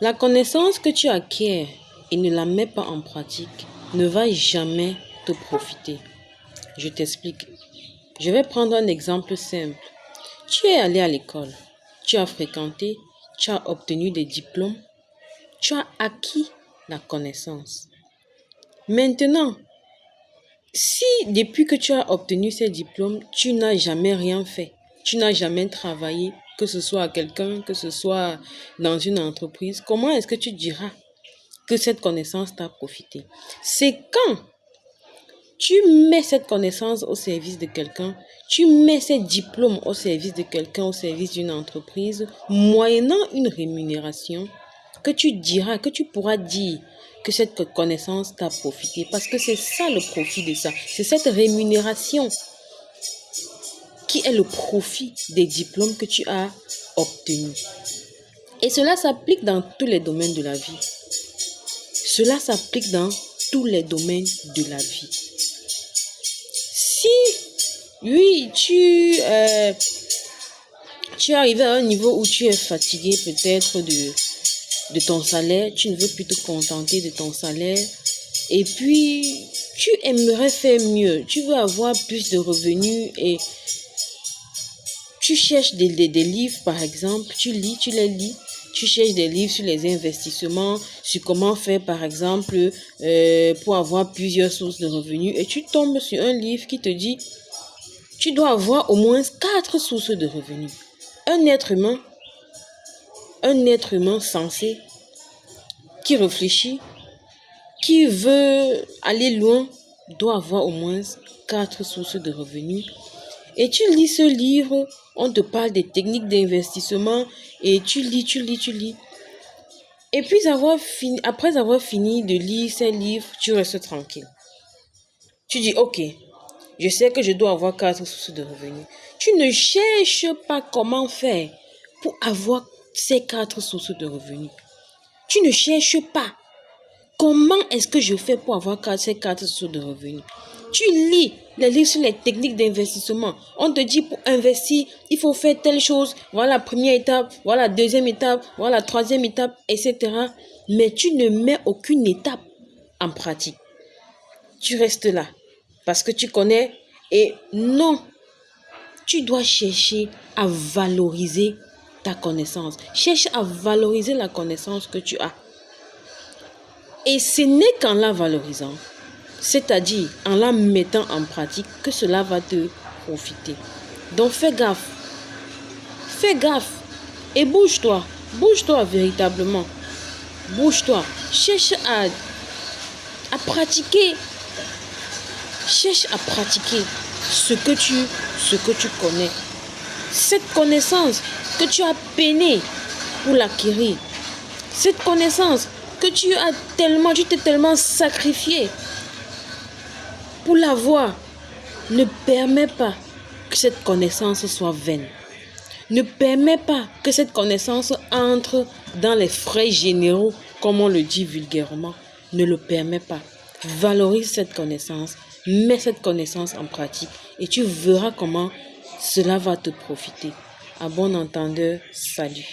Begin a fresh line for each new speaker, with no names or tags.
La connaissance que tu acquiers et ne la mets pas en pratique ne va jamais te profiter. Je t'explique. Je vais prendre un exemple simple. Tu es allé à l'école, tu as fréquenté, tu as obtenu des diplômes, tu as acquis la connaissance. Maintenant, si depuis que tu as obtenu ces diplômes, tu n'as jamais rien fait, tu n'as jamais travaillé, que ce soit à quelqu'un, que ce soit dans une entreprise, comment est-ce que tu diras que cette connaissance t'a profité? C'est quand tu mets cette connaissance au service de quelqu'un, tu mets ces diplômes au service de quelqu'un, au service d'une entreprise, moyennant une rémunération, que tu diras, que tu pourras dire que cette connaissance t'a profité. Parce que c'est ça le profit de ça. C'est cette rémunération qui est le profit des diplômes que tu as obtenus. Et cela s'applique dans tous les domaines de la vie. Cela s'applique dans tous les domaines de la vie. Si, oui, tu es arrivé à un niveau où tu es fatigué peut-être de ton salaire, tu ne veux plus te contenter de ton salaire, et puis tu aimerais faire mieux, tu veux avoir plus de revenus et tu cherches des livres par exemple, tu les lis, tu cherches des livres sur les investissements, sur comment faire par exemple pour avoir plusieurs sources de revenus, et tu tombes sur un livre qui te dit tu dois avoir au moins 4 sources de revenus. Un être humain sensé, qui réfléchit, qui veut aller loin, doit avoir au moins 4 sources de revenus. Et tu lis ce livre, on te parle des techniques d'investissement, et tu lis. Et puis après avoir fini de lire ces livres, tu restes tranquille. Tu dis, ok, je sais que je dois avoir 4 sources de revenus. Tu ne cherches pas comment faire pour avoir ces 4 sources de revenus. Tu ne cherches pas comment est-ce que je fais pour avoir ces 4 sources de revenus. Tu lis les livres sur les techniques d'investissement. On te dit pour investir, il faut faire telle chose. Voilà la première étape, voilà la deuxième étape, voilà la troisième étape, etc. Mais tu ne mets aucune étape en pratique. Tu restes là parce que tu connais, et non, tu dois chercher à valoriser ta connaissance. Cherche à valoriser la connaissance que tu as. Et ce n'est qu'en la valorisant, c'est-à-dire en la mettant en pratique, que cela va te profiter. Donc fais gaffe et bouge-toi véritablement. Bouge-toi, cherche à pratiquer. Cherche à pratiquer ce que tu connais. Cette connaissance que tu as peiné pour l'acquérir. Cette connaissance que tu t'es tellement sacrifié pour l'avoir, ne permet pas que cette connaissance soit vaine. Ne permet pas que cette connaissance entre dans les frais généraux, comme on le dit vulgairement. Ne le permet pas. Valorise cette connaissance. Mets cette connaissance en pratique et tu verras comment cela va te profiter. À bon entendeur, salut.